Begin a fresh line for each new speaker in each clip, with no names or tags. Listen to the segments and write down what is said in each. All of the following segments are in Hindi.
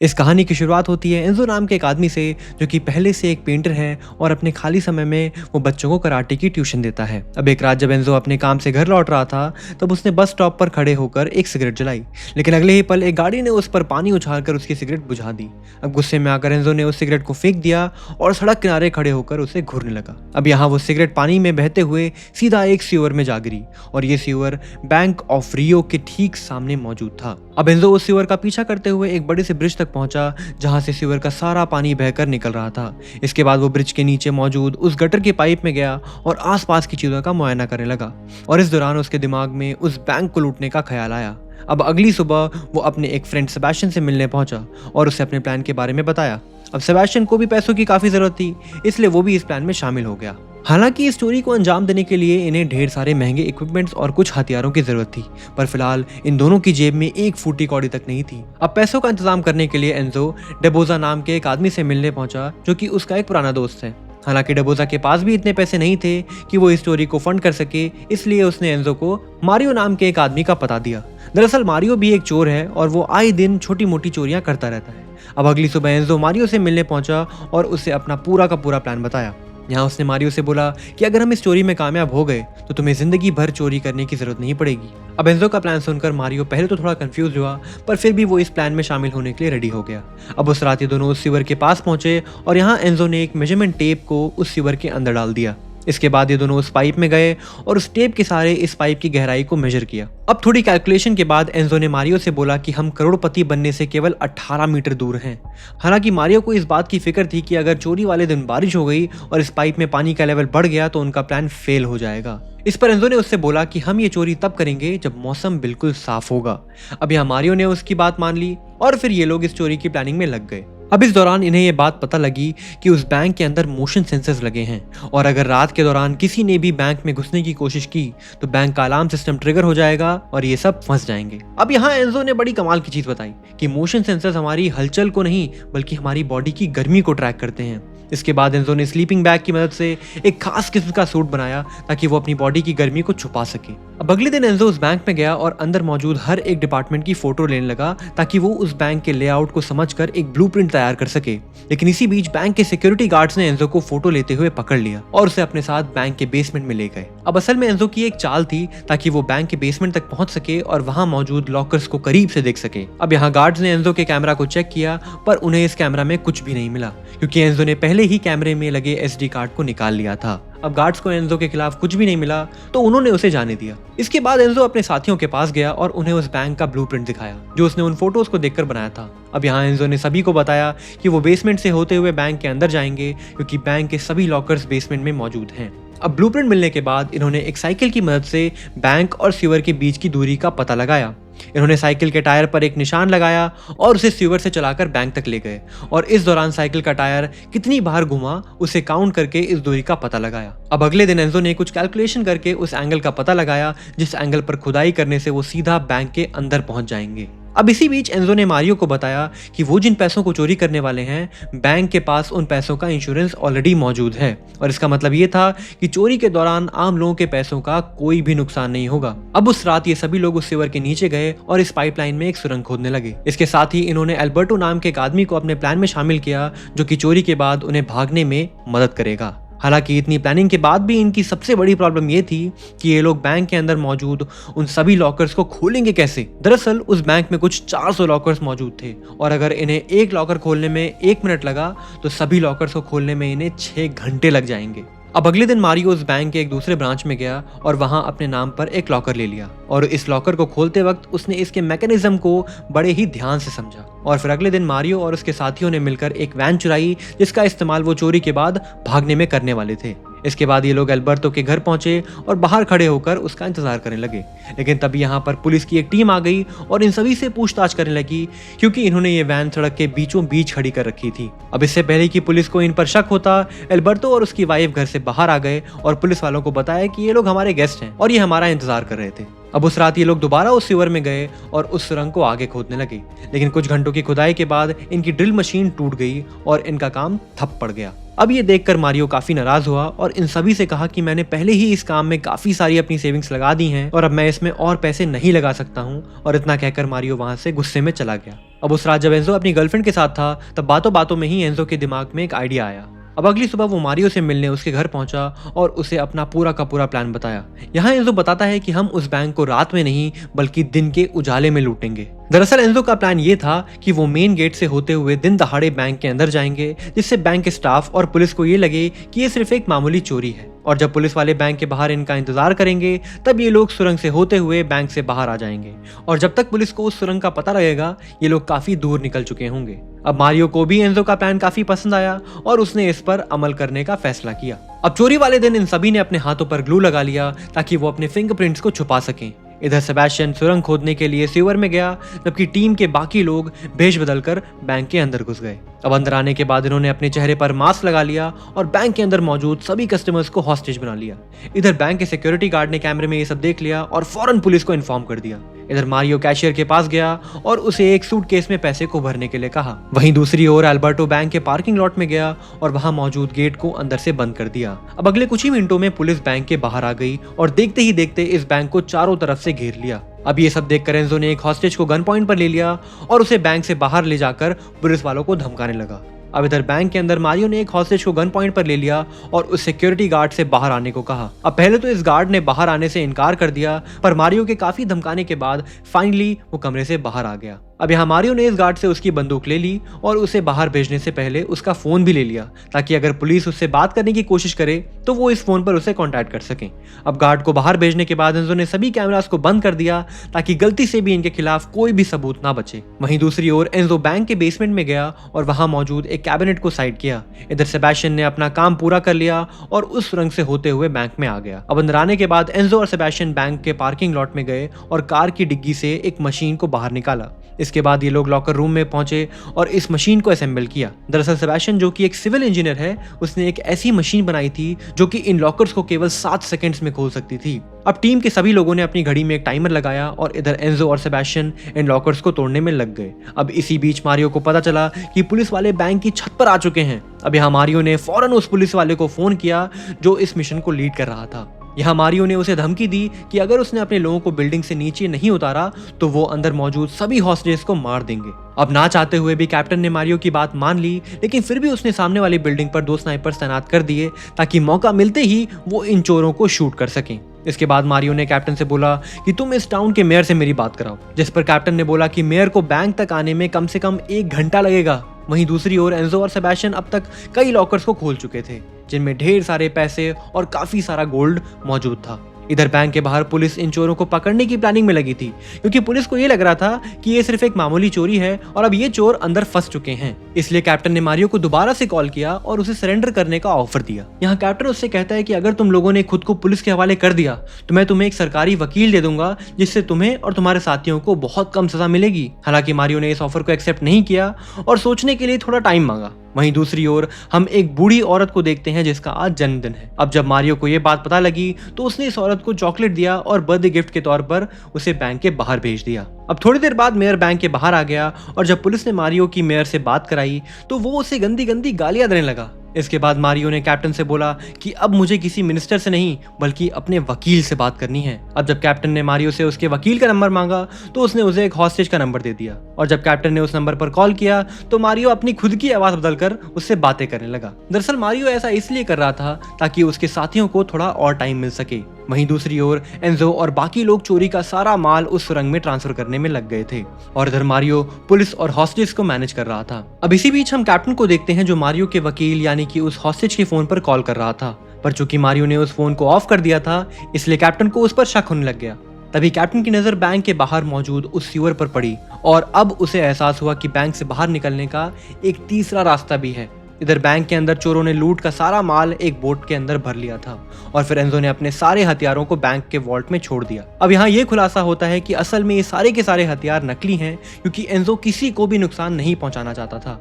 इस कहानी की शुरुआत होती है एंजो नाम के एक आदमी से, जो कि पहले से एक पेंटर है और अपने खाली समय में वो बच्चों को कराटे की ट्यूशन देता है। अब एक रात जब एंजो अपने काम से घर लौट रहा था, तब उसने बस स्टॉप पर खड़े होकर एक सिगरेट जलाई, लेकिन अगले ही पल एक गाड़ी ने उस पर पानी उछालकर उसकी सिगरेट बुझा दी। अब गुस्से में आकर एंजो ने उस सिगरेट को फेंक दिया और सड़क किनारे खड़े होकर उसे घूरने लगा। अब यहाँ वो सिगरेट पानी में बहते हुए सीधा एक सीवर में जा गिरी और ये सीवर बैंक ऑफ रियो के ठीक सामने मौजूद था। अब एंजो उस सीवर का पीछा करते हुए एक बड़े से ब्रिज तक पहुंचा, जहां से सीवर का सारा पानी बहकर निकल रहा था। इसके बाद वो ब्रिज के नीचे मौजूद उस गटर के पाइप में गया और आसपास की चीजों का मुआयना करने लगा, और इस दौरान उसके दिमाग में उस बैंक को लूटने का ख्याल आया। अब अगली सुबह वो अपने एक फ्रेंड सेबेस्टियन से मिलने पहुंचा और उसे अपने प्लान के बारे में बताया। अब सेबेस्टियन को भी पैसों की काफी जरूरत थी, इसलिए वो भी इस प्लान में शामिल हो गया। हालांकि इस स्टोरी को अंजाम देने के लिए इन्हें ढेर सारे महंगे इक्विपमेंट्स और कुछ हथियारों की जरूरत थी, पर फिलहाल इन दोनों की जेब में एक फूटी कौड़ी तक नहीं थी। अब पैसों का इंतजाम करने के लिए एंजो डेबोजा नाम के एक आदमी से मिलने पहुंचा, जो कि उसका एक पुराना दोस्त है। हालांकि डेबोजा के पास भी इतने पैसे नहीं थे कि वो इस स्टोरी को फंड कर सके, इसलिए उसने एंजो को मारियो नाम के एक आदमी का पता दिया। दरअसल मारियो भी एक चोर है और वो आए दिन छोटी मोटी चोरियां करता रहता है। अब अगली सुबह एंजो मारियो से मिलने पहुंचा और उसे अपना पूरा का पूरा प्लान बताया। यहाँ उसने मारियो से बोला कि अगर हम इस चोरी में कामयाब हो गए तो तुम्हें जिंदगी भर चोरी करने की जरूरत नहीं पड़ेगी। अब एंजो का प्लान सुनकर मारियो पहले तो थोड़ा कंफ्यूज हुआ, पर फिर भी वो इस प्लान में शामिल होने के लिए रेडी हो गया। अब उस रात ये दोनों उस सीवर के पास पहुंचे और यहाँ एंजो ने एक मेजरमेंट टेप को उस सीवर के अंदर डाल दिया। इसके बाद ये दोनों उस पाइप में गए और उस टेप के सहारे इस पाइप की गहराई को मेजर किया। अब थोड़ी कैलकुलेशन के बाद एंजो ने मारियो से बोला कि हम करोड़पति बनने से केवल 18 मीटर दूर हैं। हालांकि मारियो को इस बात की फिक्र थी कि अगर चोरी वाले दिन बारिश हो गई और इस पाइप में पानी का लेवल बढ़ गया तो उनका प्लान फेल हो जाएगा। इस पर एंजो ने उससे बोला कि हम ये चोरी तब करेंगे जब मौसम बिल्कुल साफ होगा। अब यहाँ मारियो ने उसकी बात मान ली और फिर ये लोग इस चोरी की प्लानिंग में लग गए। अब इस दौरान इन्हें ये बात पता लगी कि उस बैंक के अंदर मोशन सेंसर्स लगे हैं, और अगर रात के दौरान किसी ने भी बैंक में घुसने की कोशिश की तो बैंक का अलार्म सिस्टम ट्रिगर हो जाएगा और ये सब फंस जाएंगे। अब यहाँ एंजो ने बड़ी कमाल की चीज बताई कि मोशन सेंसर्स हमारी हलचल को नहीं बल्कि हमारी बॉडी की गर्मी को ट्रैक करते हैं। इसके बाद एंजो ने स्लीपिंग बैग की मदद से एक खास किस्म का सूट बनाया ताकि वो अपनी बॉडी की गर्मी को छुपा सके। अब अगले दिन एंजो उस बैंक में गया और अंदर मौजूद हर एक डिपार्टमेंट की फोटो लेने लगा ताकि वो उस बैंक के लेआउट को समझकर एक ब्लूप्रिंट तैयार कर सके। लेकिन इसी बीच बैंक के सिक्योरिटी गार्ड्स ने एंजो को फोटो लेते हुए पकड़ लिया और उसे अपने साथ बैंक के बेसमेंट में ले गए। अब असल में एंजो की एक चाल थी ताकि वो बैंक के बेसमेंट तक पहुंच सके और वहां मौजूद लॉकर्स को करीब से देख सके। अब यहाँ गार्ड्स ने एंजो के कैमरा को चेक किया, पर उन्हें इस कैमरा में कुछ भी नहीं मिला, क्योंकि एंजो ने पहले ही कैमरे में लगे एसडी कार्ड को निकाल लिया था। अब गार्ड्स को एंजो के खिलाफ कुछ भी नहीं मिला तो उन्होंने उसे जाने दिया। इसके बाद एंजो अपने साथियों के पास गया और उन्हें उस बैंक का ब्लूप्रिंट दिखाया जो उसने उन फोटोज को देखकर बनाया था। अब यहाँ एंजो ने सभी को बताया कि वो बेसमेंट से होते हुए बैंक के अंदर जाएंगे, क्योंकि बैंक के सभी लॉकर्स बेसमेंट में मौजूद हैं। अब ब्लूप्रिंट मिलने के बाद इन्होंने एक साइकिल की मदद से बैंक और सीवर के बीच की दूरी का पता लगाया। इन्होंने साइकिल के टायर पर एक निशान लगाया और उसे सीवर से चलाकर बैंक तक ले गए, और इस दौरान साइकिल का टायर कितनी बार घुमा उसे काउंट करके इस दूरी का पता लगाया। अब अगले दिन एंजो ने कुछ कैलकुलेशन करके उस एंगल का पता लगाया जिस एंगल पर खुदाई करने से वो सीधा बैंक के अंदर पहुंच जाएंगे। अब इसी बीच एंजो ने मारियो को बताया कि वो जिन पैसों को चोरी करने वाले हैं, बैंक के पास उन पैसों का इंश्योरेंस ऑलरेडी मौजूद है, और इसका मतलब ये था कि चोरी के दौरान आम लोगों के पैसों का कोई भी नुकसान नहीं होगा। अब उस रात ये सभी लोग उस सीवर के नीचे गए और इस पाइपलाइन में एक सुरंग खोदने लगे। इसके साथ ही इन्होंने एल्बर्टो नाम के एक आदमी को अपने प्लान में शामिल किया, जो कि चोरी के बाद उन्हें भागने में मदद करेगा। हालांकि इतनी प्लानिंग के बाद भी इनकी सबसे बड़ी प्रॉब्लम ये थी कि ये लोग बैंक के अंदर मौजूद उन सभी लॉकर्स को खोलेंगे कैसे। दरअसल उस बैंक में कुछ 400 लॉकर्स मौजूद थे, और अगर इन्हें एक लॉकर खोलने में 1 मिनट लगा तो सभी लॉकर्स को खोलने में इन्हें 6 घंटे लग जाएंगे। अब अगले दिन मारियो उस बैंक के एक दूसरे ब्रांच में गया और वहां अपने नाम पर एक लॉकर ले लिया, और इस लॉकर को खोलते वक्त उसने इसके मैकेनिज्म को बड़े ही ध्यान से समझा। और फिर अगले दिन मारियो और उसके साथियों ने मिलकर एक वैन चुराई जिसका इस्तेमाल वो चोरी के बाद भागने में करने वाले थे। इसके बाद ये लोग एल्बर्टो के घर पहुंचे और बाहर खड़े होकर उसका इंतजार करने लगे, लेकिन तभी यहाँ पर पुलिस की एक टीम आ गई और इन सभी से पूछताछ करने लगी, क्योंकि इन्होंने ये वैन सड़क के बीचों बीच खड़ी कर रखी थी। अब इससे पहले कि पुलिस को इन पर शक होता, एल्बर्टो और उसकी वाइफ घर से बाहर आ गए और पुलिस वालों को बताया कि ये लोग हमारे गेस्ट हैं और ये हमारा इंतजार कर रहे थे। अब उस रात ये लोग दोबारा उस सीवर में गए और उस सुरंग को आगे खोदने लगे, लेकिन कुछ घंटों की खुदाई के बाद इनकी ड्रिल मशीन टूट गई और इनका काम ठप पड़ गया। अब ये देखकर मारियो काफी नाराज हुआ और इन सभी से कहा कि मैंने पहले ही इस काम में काफी सारी अपनी सेविंग्स लगा दी हैं और अब मैं इसमें और पैसे नहीं लगा सकता हूँ, और इतना कहकर मारियो वहां से गुस्से में चला गया। अब उस रात जब एंजो अपनी गर्लफ्रेंड के साथ था, तब बातों बातों में ही एंजो के दिमाग में एक आइडिया आया। अब अगली सुबह वो मारियो से मिलने उसके घर पहुंचा और उसे अपना पूरा का पूरा प्लान बताया। यहाँ एंजो बताता है कि हम उस बैंक को रात में नहीं बल्कि दिन के उजाले में लूटेंगे। दरअसल एंजो का प्लान ये था कि वो मेन गेट से होते हुए दिन दहाड़े बैंक के अंदर जाएंगे, जिससे बैंक के स्टाफ और पुलिस को ये लगे कि ये सिर्फ एक मामूली चोरी है। और जब पुलिस वाले बैंक के बाहर इनका इंतजार करेंगे, तब ये लोग सुरंग से होते हुए बैंक से बाहर आ जाएंगे। और जब तक पुलिस को उस सुरंग का पता लगेगा, ये लोग काफी दूर निकल चुके होंगे। अब मारियो को भी एंजो का प्लान काफी पसंद आया और उसने इस पर अमल करने का फैसला किया। अब चोरी वाले दिन इन सभी ने अपने हाथों पर ग्लू लगा लिया ताकि वो अपने फिंगरप्रिंट्स को छुपा सकें। इधर सेबेस्टियन सुरंग खोदने के लिए सीवर में गया, जबकि टीम के बाकी लोग भेष बदलकर बैंक के अंदर घुस गए। अब अंदर आने के बाद इन्होंने अपने चेहरे पर मास्क लगा लिया और बैंक के अंदर मौजूद सभी कस्टमर्स को हॉस्टेज बना लिया। इधर बैंक के सिक्योरिटी गार्ड ने कैमरे में ये सब देख लिया और फौरन पुलिस को इन्फॉर्म कर दिया। इधर मारियो कैशियर के पास गया और उसे एक सूटकेस में पैसे को भरने के लिए कहा। वहीं दूसरी ओर अल्बर्टो बैंक के पार्किंग लॉट में गया और वहां मौजूद गेट को अंदर से बंद कर दिया। अब अगले कुछ ही मिनटों में पुलिस बैंक के बाहर आ गई और देखते ही देखते इस बैंक को चारों तरफ से घेर लिया। अब ये सब देखकर एंजो ने एक हॉस्टेज को गन पॉइंट पर ले लिया और उसे बैंक से बाहर ले जाकर पुलिस वालों को धमकाने लगा। अब इधर बैंक के अंदर मारियो ने एक हॉस्टेज को गन पॉइंट पर ले लिया और उस सिक्योरिटी गार्ड से बाहर आने को कहा। अब पहले तो इस गार्ड ने बाहर आने से इनकार कर दिया, पर मारियो के काफी धमकाने के बाद फाइनली वो कमरे से बाहर आ गया। अब यहाँ मारियो ने इस गार्ड से उसकी बंदूक ले ली और उसे बाहर भेजने से पहले उसका फोन भी ले लिया, ताकि अगर पुलिस उससे बात करने की कोशिश करे तो वो इस फोन पर उसे कांटेक्ट कर सकें। अब गार्ड को बाहर भेजने के बाद एंजो ने सभी कैमरास को बंद कर दिया ताकि गलती से भी इनके खिलाफ कोई भी सबूत ना बचे। वहीं दूसरी ओर एंजो बैंक के बेसमेंट में गया और वहां मौजूद एक कैबिनेट को साइड किया। इधर सेबेस्टियन ने अपना काम पूरा कर लिया और उस सुरंग से होते हुए बैंक में आ गया। अब अंदर आने के बाद एंजो और सेबेस्टियन बैंक के पार्किंग लॉट में गए और कार की डिग्गी से एक मशीन को बाहर निकाला। इसके बाद ये लोग लॉकर रूम में पहुंचे और इस मशीन को असेंबल किया। दरअसल सेबेस्टियन, जो कि एक सिविल इंजीनियर है, उसने एक ऐसी मशीन बनाई थी जो कि इन लॉकर्स को केवल 7 सेकंड्स में खोल सकती थी। अब टीम के सभी लोगों ने अपनी घड़ी में एक टाइमर लगाया और इधर एंजो और सेबेस्टियन इन लॉकर्स को तोड़ने में लग गए। अब इसी बीच मारियो को पता चला कि पुलिस वाले बैंक की छत पर आ चुके हैं। अब यहाँ मारियो ने फौरन उस पुलिस वाले को फोन किया जो इस मिशन को लीड कर रहा था। यहाँ मारियो ने उसे धमकी दी कि अगर उसने अपने लोगों को बिल्डिंग से नीचे नहीं उतारा तो वो अंदर मौजूद सभी हॉस्टेजेस को मार देंगे। अब ना चाहते हुए भी कैप्टन ने मारियो की बात मान ली, लेकिन फिर भी उसने सामने वाली बिल्डिंग पर 2 स्नाइपर्स तैनात कर दिए ताकि मौका मिलते ही वो इन चोरों को शूट कर सकें। इसके बाद मारियो ने कैप्टन से बोला कि तुम इस टाउन के मेयर से मेरी बात कराओ, जिस पर कैप्टन ने बोला कि मेयर को बैंक तक आने में कम से कम 1 घंटा लगेगा। वहीं दूसरी ओर एंजो और सेबेस्टियन अब तक कई लॉकर्स को खोल चुके थे, जिनमें ढेर सारे पैसे और काफी सारा गोल्ड मौजूद था। इधर बैंक के बाहर पुलिस इन चोरों को पकड़ने की प्लानिंग में लगी थी, क्योंकि पुलिस को ये लग रहा था कि ये सिर्फ एक मामूली चोरी है और अब ये चोर अंदर फंस चुके हैं। इसलिए कैप्टन ने मारियो को दोबारा से कॉल किया और उसे सरेंडर करने का ऑफर दिया। यहाँ कैप्टन उससे कहता है कि अगर तुम लोगों ने खुद को पुलिस के हवाले कर दिया तो मैं तुम्हें एक सरकारी वकील दे दूंगा, जिससे तुम्हें और तुम्हारे साथियों को बहुत कम सजा मिलेगी। हालांकि मारियो ने इस ऑफर को एक्सेप्ट नहीं किया और सोचने के लिए थोड़ा टाइम मांगा। वहीं दूसरी ओर हम एक बूढ़ी औरत को देखते हैं जिसका आज जन्मदिन है। अब जब मारियो को ये बात पता लगी तो उसने इस औरत को चॉकलेट दिया और बर्थडे गिफ्ट के तौर पर उसे बैंक के बाहर भेज दिया। अब थोड़ी देर बाद मेयर बैंक के बाहर आ गया और जब पुलिस ने मारियो की मेयर से बात कराई तो वो उसे गंदी गंदी गालियां देने लगा। इसके बाद मारियो ने कैप्टन से बोला कि अब मुझे किसी मिनिस्टर से नहीं बल्कि अपने वकील से बात करनी है। अब जब कैप्टन ने मारियो से उसके वकील का नंबर मांगा तो उसने उसे एक हॉस्टेज का नंबर दे दिया और जब कैप्टन ने उस नंबर पर कॉल किया तो मारियो अपनी खुद की आवाज बदलकर उससे बातें करने लगा। दरअसल मारियो ऐसा इसलिए कर रहा था ताकि उसके साथियों को थोड़ा और टाइम मिल सके। वहीं दूसरी ओर एंजो और बाकी लोग चोरी का सारा माल उस सुरंग में ट्रांसफर करने में लग गए थे और इधर मारियो पुलिस और हॉस्टेज को मैनेज कर रहा था। अब इसी बीच हम कैप्टन को देखते हैं जो मारियो के वकील यानी कि उस हॉस्टेज के फोन पर कॉल कर रहा था, पर चूंकि मारियो ने उस फोन को ऑफ कर दिया था इसलिए कैप्टन को उस पर शक होने लग गया। तभी कैप्टन की नजर बैंक के बाहर मौजूद उस सीवर पर पड़ी और अब उसे एहसास हुआ कि बैंक से बाहर निकलने का एक तीसरा रास्ता भी है। इधर बैंक के अंदर चोरों ने लूट का सारा माल एक बोट के अंदर भर लिया था और फिर एंजो ने अपने सारे हथियारों को बैंक के वॉल्ट में छोड़ दिया। अब यहाँ ये खुलासा होता है कि असल में ये सारे के सारे हथियार नकली हैं, क्योंकि एंजो किसी को भी नुकसान नहीं पहुंचाना चाहता था।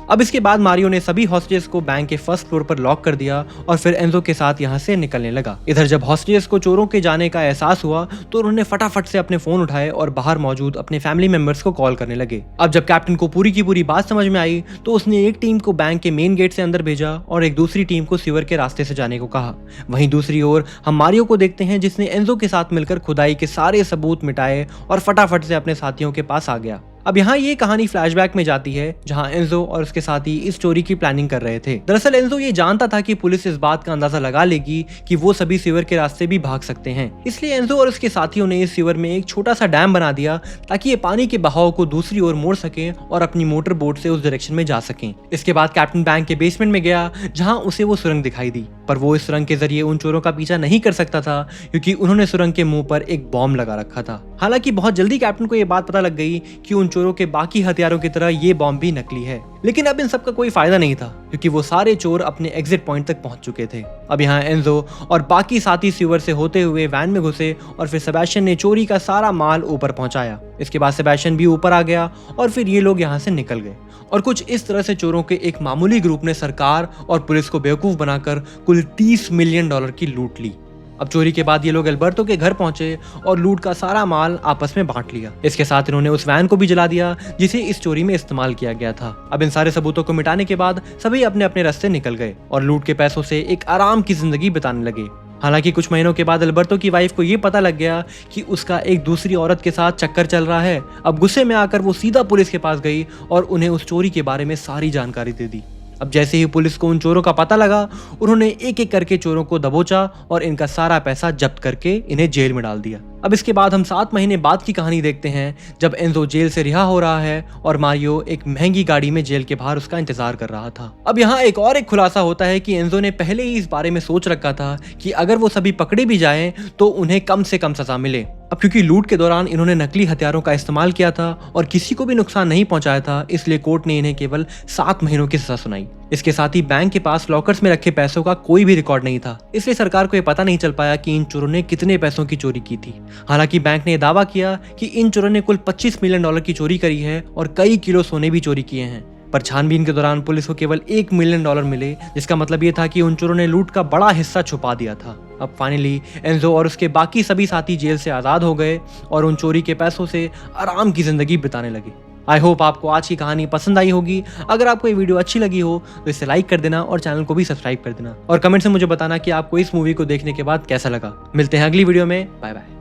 अब इसके बाद मारियो ने सभी हॉस्टेजेस को बैंक के फर्स्ट फ्लोर पर लॉक कर दिया और फिर एंजो के साथ यहाँ से निकलने लगा। इधर जब हॉस्टेजेस को चोरों के जाने का एहसास हुआ तो उन्होंने फटाफट से अपने फोन उठाए और बाहर मौजूद अपने फैमिली मेंबर्स को कॉल करने लगे। अब जब कैप्टन को पूरी की पूरी बात समझ में आई तो उसने एक टीम को बैंक के मेन गेट से अंदर भेजा और एक दूसरी टीम को सीवर के रास्ते से जाने को कहा। वहीं दूसरी ओर हम मारियो को देखते हैं जिसने एंजो के साथ मिलकर खुदाई के सारे सबूत मिटाए और फटाफट से अपने साथियों के पास आ गया। अब यहाँ ये कहानी फ्लैशबैक में जाती है जहाँ एंजो और उसके साथी इस चोरी की प्लानिंग कर रहे थे। दरअसल एंजो ये जानता था कि पुलिस इस बात का अंदाजा लगा लेगी कि वो सभी सीवर के रास्ते भी भाग सकते हैं, इसलिए एंजो और उसके साथियों ने इस सीवर में एक छोटा सा डैम बना दिया ताकि ये पानी के बहाव को दूसरी ओर मोड़ सकें और अपनी मोटर बोट से उस डायरेक्शन में जा सकें। इसके बाद कैप्टन बैंक के बेसमेंट में गया जहां उसे वो सुरंग दिखाई दी, पर वो इस सुरंग के जरिए उन चोरों का पीछा नहीं कर सकता था क्योंकि उन्होंने सुरंग के मुंह पर एक बॉम्ब लगा रखा था। हालांकि बहुत जल्दी कैप्टन को यह बात पता लग गई कि उन चोरों के बाकी हथियारों की तरह ये बॉम्ब भी नकली है, लेकिन अब इन सब का कोई फायदा नहीं था क्योंकि वो सारे चोर अपने एग्जिट पॉइंट तक पहुंच चुके थे। अब यहाँ एंजो और बाकी साथी सीवर से होते हुए वैन में घुसे और फिर सेबेस्टियन ने चोरी का सारा माल ऊपर पहुंचाया। इसके बाद सेबेस्टियन भी ऊपर आ गया और फिर ये लोग यहाँ से निकल गए और कुछ इस तरह से चोरों के एक मामूली ग्रुप ने सरकार और पुलिस को बेवकूफ बनाकर कुल $30 मिलियन की लूट ली। अब चोरी के बाद ये लोग एल्बर्टो के घर पहुंचे और लूट का सारा माल आपस में बांट लिया। इसके साथ इन्होंने उस वैन को भी जला दिया जिसे इस चोरी में इस्तेमाल किया गया था। अब इन सारे सबूतों को मिटाने के बाद सभी अपने अपने रास्ते निकल गए और लूट के पैसों से एक आराम की जिंदगी बिताने लगे। हालांकि कुछ महीनों के बाद एल्बर्टो की वाइफ को ये पता लग गया कि उसका एक दूसरी औरत के साथ चक्कर चल रहा है। अब गुस्से में आकर वो सीधा पुलिस के पास गई और उन्हें उस चोरी के बारे में सारी जानकारी दे दी। अब जैसे ही पुलिस को उन चोरों का पता लगा, उन्होंने एक एक करके चोरों को दबोचा और इनका सारा पैसा जब्त करके इन्हें जेल में डाल दिया। अब इसके बाद हम 7 महीने बाद की कहानी देखते हैं जब एंजो जेल से रिहा हो रहा है और मारियो एक महंगी गाड़ी में जेल के बाहर उसका इंतजार कर रहा था। अब यहाँ एक खुलासा होता है कि एंजो ने पहले ही इस बारे में सोच रखा था कि अगर वो सभी पकड़े भी जाएं तो उन्हें कम से कम सजा मिले। अब क्योंकि लूट के दौरान इन्होंने नकली हथियारों का इस्तेमाल किया था और किसी को भी नुकसान नहीं पहुंचाया था, इसलिए कोर्ट ने इन्हें केवल 7 महीनों की सजा सुनाई। इसके साथ ही बैंक के पास लॉकर्स में रखे पैसों का कोई भी रिकॉर्ड नहीं था, इसलिए सरकार को यह पता नहीं चल पाया कि इन चोरों ने कितने पैसों की चोरी की थी। हालांकि बैंक ने यह दावा किया कि इन चोरों ने कुल $25 मिलियन की चोरी करी है और कई किलो सोने भी चोरी किए हैं, पर छानबीन के दौरान पुलिस को केवल $1 मिलियन मिले, जिसका मतलब ये था कि उन चोरों ने लूट का बड़ा हिस्सा छुपा दिया था। अब फाइनली एंजो और उसके बाकी सभी साथी जेल से आजाद हो गए और उन चोरी के पैसों से आराम की जिंदगी बिताने लगे। आई होप आपको आज की कहानी पसंद आई होगी। अगर आपको ये वीडियो अच्छी लगी हो तो इसे लाइक कर देना और चैनल को भी सब्सक्राइब कर देना और कमेंट से मुझे बताना कि आपको इस मूवी को देखने के बाद कैसा लगा। मिलते हैं अगली वीडियो में। Bye bye.